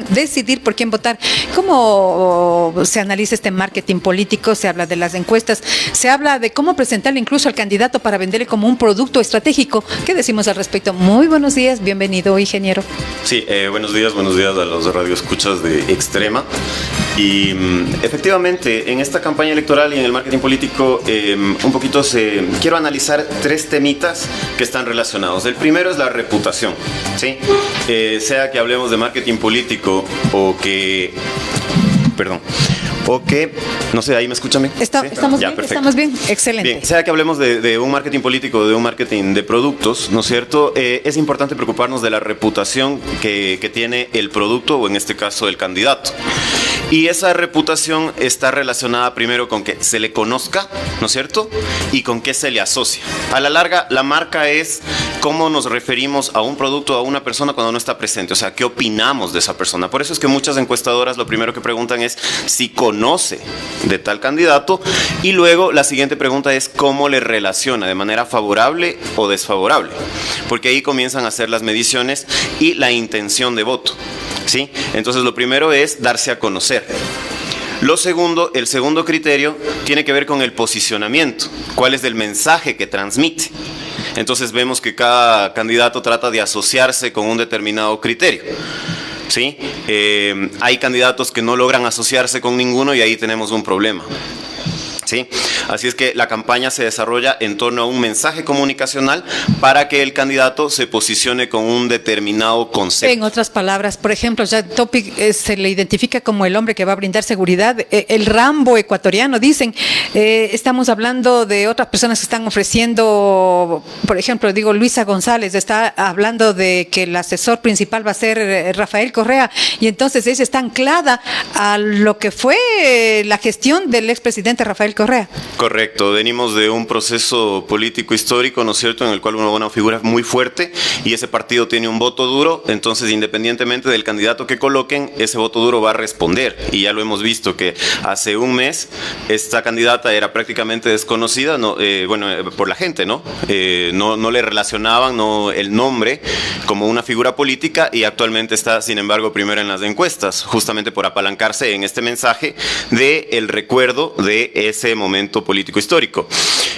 decidir por quién votar. ¿Cómo se analiza este marketing político? Se habla de las encuestas, se habla de cómo presentarle incluso al candidato para venderle como un producto estratégico. ¿Qué decimos al respecto? Muy buenos días, bienvenido, ingeniero. Sí, buenos días a los radioescuchas de Extrema. Y efectivamente, en esta campaña electoral y en el marketing político, un poquito quiero analizar tres temitas que están relacionados. El primero es la reputación, ¿sí? Sea que hablemos de marketing político o que... no sé, ahí me escuchan bien. Estamos bien, excelente. Bien, sea que hablemos de un marketing político o de un marketing de productos, ¿no es cierto? Es importante preocuparnos de la reputación que tiene el producto o en este caso el candidato. Y esa reputación está relacionada primero con que se le conozca, ¿no es cierto? Y con qué se le asocia. A la larga, la marca es cómo nos referimos a un producto o a una persona cuando no está presente. O sea, qué opinamos de esa persona. Por eso es que muchas encuestadoras lo primero que preguntan es si conoce de tal candidato. Y luego la siguiente pregunta es cómo le relaciona, de manera favorable o desfavorable. Porque ahí comienzan a hacer las mediciones y la intención de voto. ¿Sí? Entonces lo primero es darse a conocer. El segundo criterio tiene que ver con el posicionamiento. ¿Cuál es el mensaje que transmite? Entonces vemos que cada candidato trata de asociarse con un determinado criterio. ¿Sí? Hay candidatos que no logran asociarse con ninguno y ahí tenemos un problema. ¿Sí? Así es que la campaña se desarrolla en torno a un mensaje comunicacional para que el candidato se posicione con un determinado concepto. En otras palabras, por ejemplo, ya Topic se le identifica como el hombre que va a brindar seguridad, el Rambo ecuatoriano, dicen. Estamos hablando de otras personas que están ofreciendo, por ejemplo, Luisa González está hablando de que el asesor principal va a ser Rafael Correa, y entonces ella está anclada a lo que fue la gestión del expresidente Rafael Correa. Correcto, venimos de un proceso político histórico, ¿no es cierto?, en el cual hubo una figura muy fuerte y ese partido tiene un voto duro, entonces independientemente del candidato que coloquen, ese voto duro va a responder, y ya lo hemos visto que hace un mes esta candidata era prácticamente desconocida, por la gente, ¿no? No le relacionaban el nombre como una figura política, y actualmente está, sin embargo, primero en las encuestas, justamente por apalancarse en este mensaje del recuerdo de ese momento político histórico.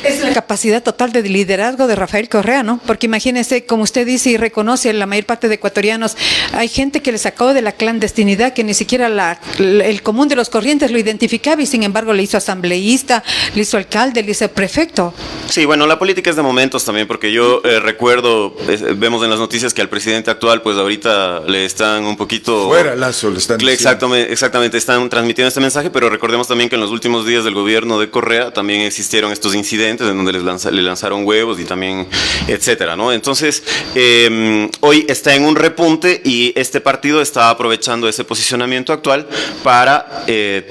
Es la capacidad total de liderazgo de Rafael Correa, ¿no? Porque imagínese, como usted dice y reconoce, la mayor parte de ecuatorianos, hay gente que le sacó de la clandestinidad, que ni siquiera el común de los corrientes lo identificaba, y sin embargo le hizo asambleísta, le hizo alcalde, le hizo prefecto. Sí, bueno, la política es de momentos también, porque yo recuerdo, vemos en las noticias que al presidente actual, pues ahorita le están un poquito... Fuera Lazo, le están diciendo. Exactamente, están transmitiendo este mensaje, pero recordemos también que en los últimos días del gobierno de Correa también existieron estos incidentes en donde le lanzaron huevos y también etcétera, ¿no? Entonces, hoy está en un repunte y este partido está aprovechando ese posicionamiento actual para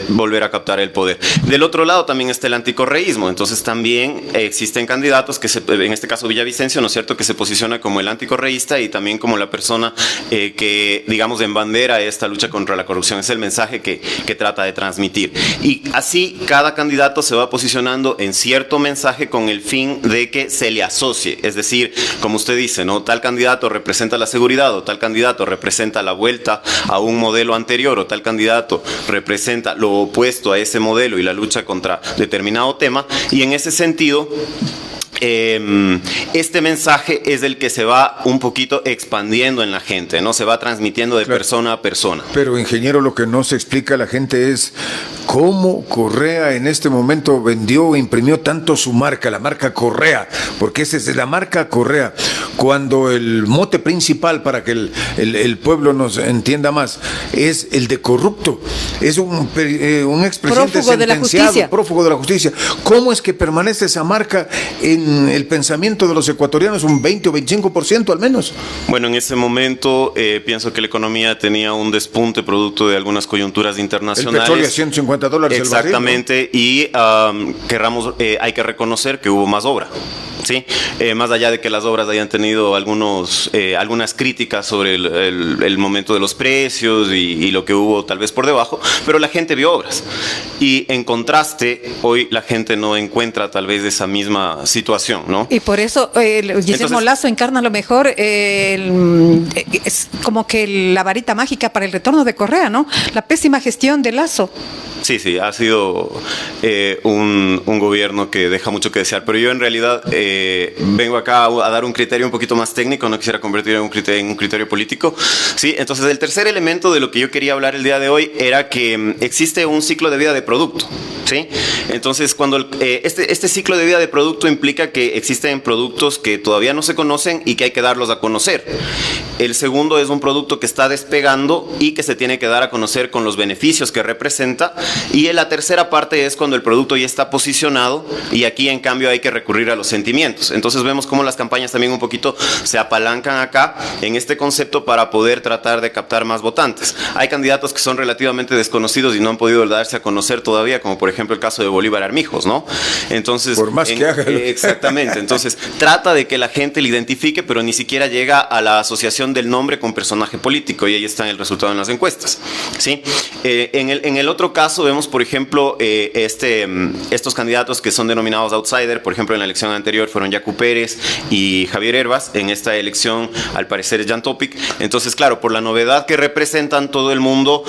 volver a captar el poder. Del otro lado también está el anticorreísmo, entonces también existen candidatos en este caso Villavicencio, ¿no es cierto?, que se posiciona como el anticorreísta y también como la persona que, digamos, embandera esta lucha contra la corrupción. Es el mensaje que trata de transmitir. Y así cada candidato se va posicionando en cierto mensaje con el fin de que se le asocie. Es decir, como usted dice, ¿no?, tal candidato representa la seguridad, o tal candidato representa la vuelta a un modelo anterior, o tal candidato representa lo opuesto a ese modelo y la lucha contra determinado tema. Y en ese sentido, este mensaje es el que se va un poquito expandiendo en la gente, ¿no? Se va transmitiendo de persona a persona. Pero, ingeniero, lo que no se explica a la gente es cómo Correa en este momento vendió e imprimió tanto su marca, la marca Correa, porque esa es la marca Correa. Cuando el mote principal, para que el pueblo nos entienda más, es el de corrupto, es un expresidente sentenciado, prófugo de la justicia. ¿Cómo es que permanece esa marca en el pensamiento de los ecuatorianos, un 20 o 25% al menos? Bueno, en ese momento pienso que la economía tenía un despunte producto de algunas coyunturas internacionales. El petróleo a $150 exactamente, el barril, ¿no? Y hay que reconocer que hubo más obra. ¿sí? Más allá de que las obras hayan tenido algunas críticas sobre el momento de los precios y lo que hubo tal vez por debajo, pero la gente vio obras. Y en contraste, hoy la gente no encuentra tal vez esa misma situación, ¿no? Y por eso Guillermo Lazo encarna a lo mejor es como que la varita mágica para el retorno de Correa, ¿no? La pésima gestión de Lazo. Sí, ha sido un gobierno que deja mucho que desear, pero yo en realidad vengo acá a dar un criterio un poquito más técnico, no quisiera convertir en un criterio político. Sí, entonces el tercer elemento de lo que yo quería hablar el día de hoy era que existe un ciclo de vida de producto. ¿Sí? Entonces, cuando este ciclo de vida de producto implica que existen productos que todavía no se conocen y que hay que darlos a conocer. El segundo es un producto que está despegando y que se tiene que dar a conocer con los beneficios que representa. Y la tercera parte es cuando el producto ya está posicionado y aquí en cambio hay que recurrir a los sentimientos. Entonces vemos cómo las campañas también un poquito se apalancan acá en este concepto para poder tratar de captar más votantes. Hay candidatos que son relativamente desconocidos y no han podido darse a conocer todavía, como por ejemplo el caso de Bolívar Armijos, ¿no? Entonces, por más que haga. Exactamente. Entonces, trata de que la gente le identifique, pero ni siquiera llega a la asociación del nombre con personaje político, y ahí está el resultado en las encuestas, ¿sí? En el otro caso vemos, por ejemplo, estos candidatos que son denominados outsider. Por ejemplo, en la elección anterior fueron Yacu Pérez y Javier Hervas. En esta elección, al parecer, es Jan Topic. Entonces, claro, por la novedad que representan, todo el mundo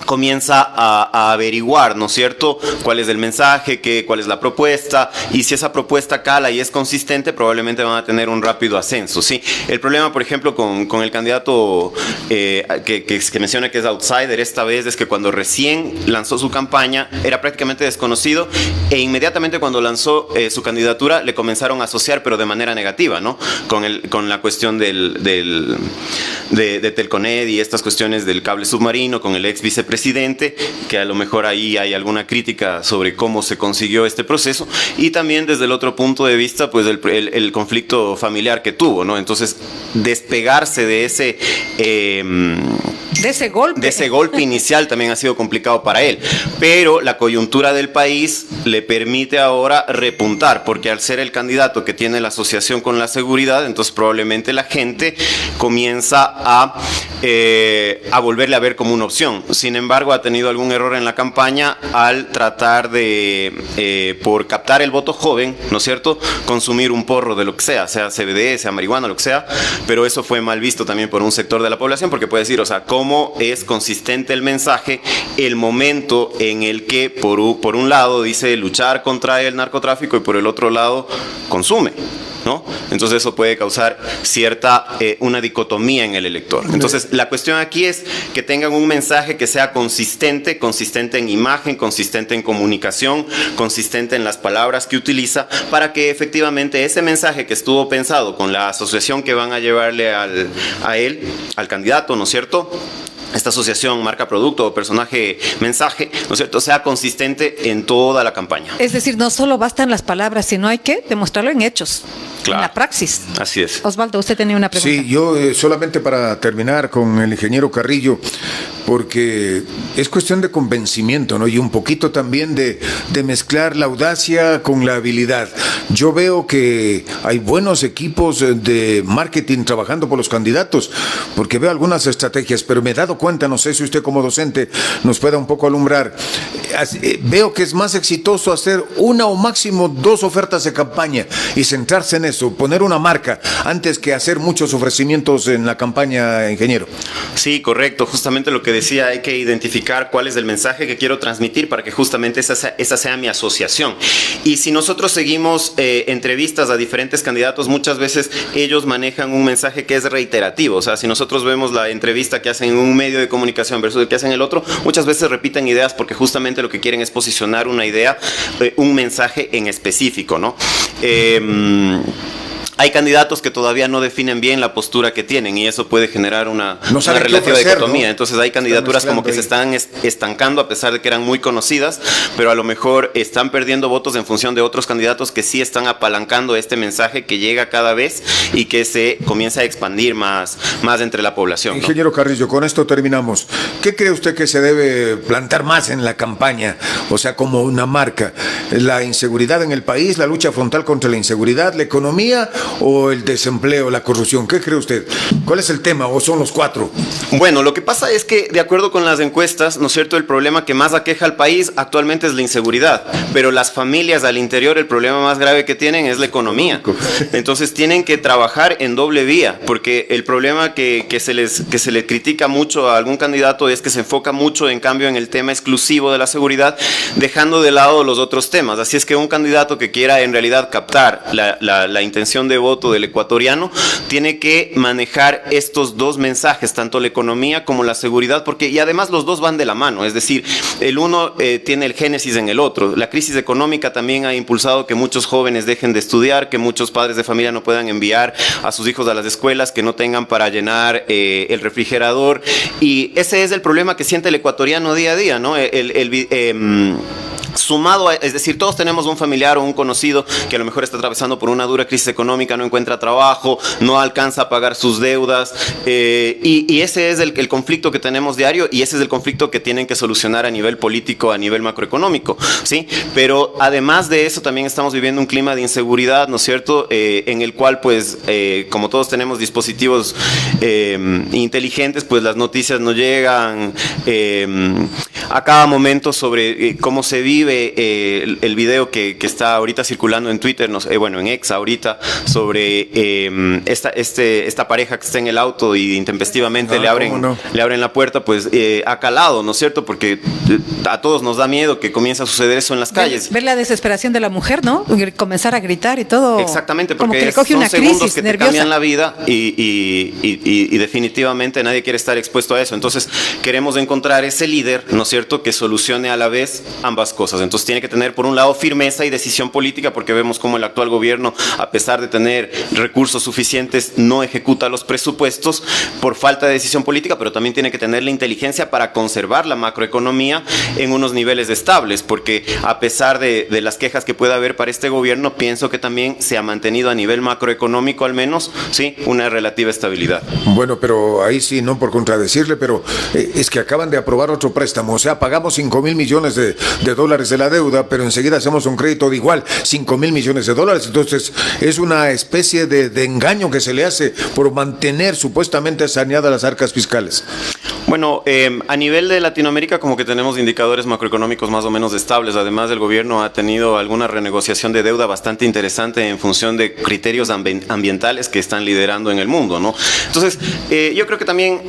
comienza a averiguar, ¿no es cierto?, cuál es el mensaje, cuál es la propuesta, y si esa propuesta cala y es consistente, probablemente van a tener un rápido ascenso, ¿sí? El problema, por ejemplo, con el candidato que menciona que es outsider esta vez, es que cuando recién lanzó su campaña era prácticamente desconocido, e inmediatamente cuando lanzó su candidatura le comenzaron a asociar, pero de manera negativa, ¿no?, con la cuestión de Telconet y estas cuestiones del cable submarino, con el ex vicepresidente, que a lo mejor ahí hay alguna crítica sobre cómo se consiguió este proceso, y también desde el otro punto de vista, pues el conflicto familiar que tuvo, ¿no? Entonces, despegarse de ese golpe inicial también ha sido complicado para él, pero la coyuntura del país le permite ahora repuntar, porque al ser el candidato que tiene la asociación con la seguridad, entonces probablemente la gente comienza a volverle a ver como una opción. Sin embargo, ha tenido algún error en la campaña al tratar de, por captar el voto joven, ¿no es cierto?, consumir un porro de lo que sea CBD, sea marihuana, lo que sea, pero eso fue mal visto también por un sector de la población, porque puede decir, o sea, cómo es consistente el mensaje, el momento en el que por un lado dice luchar contra el narcotráfico y por el otro lado consume, ¿no? Entonces eso puede causar una dicotomía en el elector. Entonces la cuestión aquí es que tengan un mensaje que sea consistente en imagen, consistente en comunicación, consistente en las palabras que utiliza, para que efectivamente ese mensaje que estuvo pensado con la asociación que van a llevarle a él, al candidato, ¿no es cierto?, esta asociación marca producto o personaje mensaje, ¿no es cierto?, sea consistente en toda la campaña. Es decir, no solo bastan las palabras, sino hay que demostrarlo en hechos, claro, en la praxis. Así es. Osvaldo, usted tenía una pregunta. Sí, yo solamente para terminar con el ingeniero Carrillo, porque es cuestión de convencimiento, ¿no? Y un poquito también de mezclar la audacia con la habilidad. Yo veo que hay buenos equipos de marketing trabajando por los candidatos, porque veo algunas estrategias, pero me he dado cuenta, no sé si usted como docente nos pueda un poco alumbrar, veo que es más exitoso hacer una o máximo 2 ofertas de campaña y centrarse en eso, poner una marca, antes que hacer muchos ofrecimientos en la campaña, ingeniero. Sí, correcto, justamente lo que decía, hay que identificar cuál es el mensaje que quiero transmitir para que justamente esa sea mi asociación. Y si nosotros seguimos entrevistas a diferentes candidatos, muchas veces ellos manejan un mensaje que es reiterativo. O sea, si nosotros vemos la entrevista que hacen en un medio de comunicación versus el que hacen en el otro, muchas veces repiten ideas porque justamente lo que quieren es posicionar una idea, un mensaje en específico, ¿no? hay candidatos que todavía no definen bien la postura que tienen y eso puede generar una relativa dicotomía, ¿no? Entonces hay candidaturas como que se están estancando a pesar de que eran muy conocidas, pero a lo mejor están perdiendo votos en función de otros candidatos que sí están apalancando este mensaje que llega cada vez y que se comienza a expandir más entre la población, ¿no? Ingeniero Carrillo, con esto terminamos. ¿Qué cree usted que se debe plantar más en la campaña? O sea, como una marca. ¿La inseguridad en el país, la lucha frontal contra la inseguridad, la economía o el desempleo, la corrupción? ¿Qué cree usted? ¿Cuál es el tema o son los cuatro? Bueno, lo que pasa es que, de acuerdo con las encuestas, ¿no es cierto?, el problema que más aqueja al país actualmente es la inseguridad, pero las familias al interior, el problema más grave que tienen es la economía. Entonces tienen que trabajar en doble vía, porque el problema que se le critica mucho a algún candidato es que se enfoca mucho, en cambio, en el tema exclusivo de la seguridad, dejando de lado los otros temas. Así es que un candidato que quiera en realidad captar la intención de voto del ecuatoriano tiene que manejar estos dos mensajes, tanto la economía como la seguridad, porque y además los dos van de la mano, es decir, el uno tiene el génesis en el otro. La crisis económica también ha impulsado que muchos jóvenes dejen de estudiar, que muchos padres de familia no puedan enviar a sus hijos a las escuelas, que no tengan para llenar el refrigerador, y ese es el problema que siente el ecuatoriano día a día, ¿no? Sumado a, es decir, todos tenemos un familiar o un conocido que a lo mejor está atravesando por una dura crisis económica, no encuentra trabajo, no alcanza a pagar sus deudas, y ese es el conflicto que tenemos diario, y ese es el conflicto que tienen que solucionar a nivel político, a nivel macroeconómico, ¿sí? Pero además de eso también estamos viviendo un clima de inseguridad, ¿no es cierto?, en el cual, pues, como todos tenemos dispositivos inteligentes, pues las noticias nos llegan a cada momento sobre cómo se vive. El video que está ahorita circulando en Twitter, en X ahorita, sobre esta pareja que está en el auto y intempestivamente le abren la puerta, pues ha calado, ¿no es cierto? Porque a todos nos da miedo que comience a suceder eso en las calles. Ver la desesperación de la mujer, ¿no? Comenzar a gritar y todo. Exactamente, porque como que le coge una son segundos crisis que nerviosa. te cambian la vida y definitivamente nadie quiere estar expuesto a eso. Entonces queremos encontrar ese líder, ¿no es cierto?, que solucione a la vez ambas cosas. Entonces tiene que tener, por un lado, firmeza y decisión política, porque vemos cómo el actual gobierno, a pesar de tener recursos suficientes, no ejecuta los presupuestos por falta de decisión política, pero también tiene que tener la inteligencia para conservar la macroeconomía en unos niveles estables, porque a pesar de las quejas que pueda haber para este gobierno, pienso que también se ha mantenido a nivel macroeconómico, al menos, sí, una relativa estabilidad. Bueno, pero ahí sí, no por contradecirle, pero es que acaban de aprobar otro préstamo, o sea, pagamos 5,000 millones de dólares de la deuda, pero enseguida hacemos un crédito de igual, 5,000 millones de dólares. Entonces, es una especie de engaño que se le hace por mantener supuestamente saneadas las arcas fiscales. Bueno, a nivel de Latinoamérica como que tenemos indicadores macroeconómicos más o menos estables. Además, el gobierno ha tenido alguna renegociación de deuda bastante interesante en función de criterios ambientales que están liderando en el mundo, ¿no? Entonces, yo creo que también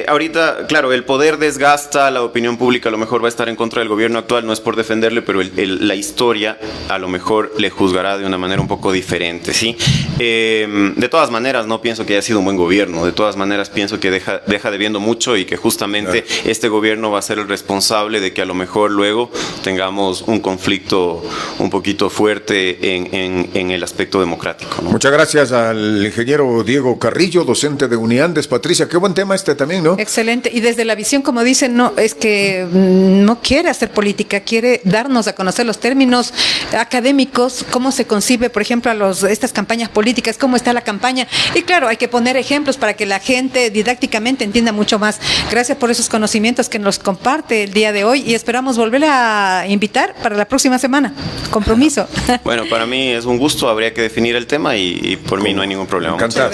ahorita, claro, el poder desgasta, la opinión pública a lo mejor va a estar en contra del gobierno actual, no es por defenderle, pero la historia a lo mejor le juzgará de una manera un poco diferente, ¿sí? De todas maneras, no pienso que haya sido un buen gobierno. De todas maneras, pienso que deja debiendo mucho y que justamente este gobierno va a ser el responsable de que a lo mejor luego tengamos un conflicto un poquito fuerte en el aspecto democrático, ¿no? Muchas gracias al ingeniero Diego Carrillo, docente de Uniandes. Patricia, qué buen tema este también, ¿no? Excelente. Y desde la visión, como dicen, no, es que no quiere hacer política, quiere darnos a conocer los términos académicos, cómo se concibe, por ejemplo, estas campañas políticas, cómo está la campaña. Y claro, hay que poner ejemplos para que la gente didácticamente entienda mucho más. Gracias por esos conocimientos que nos comparte el día de hoy y esperamos volver a invitar para la próxima semana. Compromiso. Bueno, para mí es un gusto, habría que definir el tema y por mí no hay ningún problema. Encantado.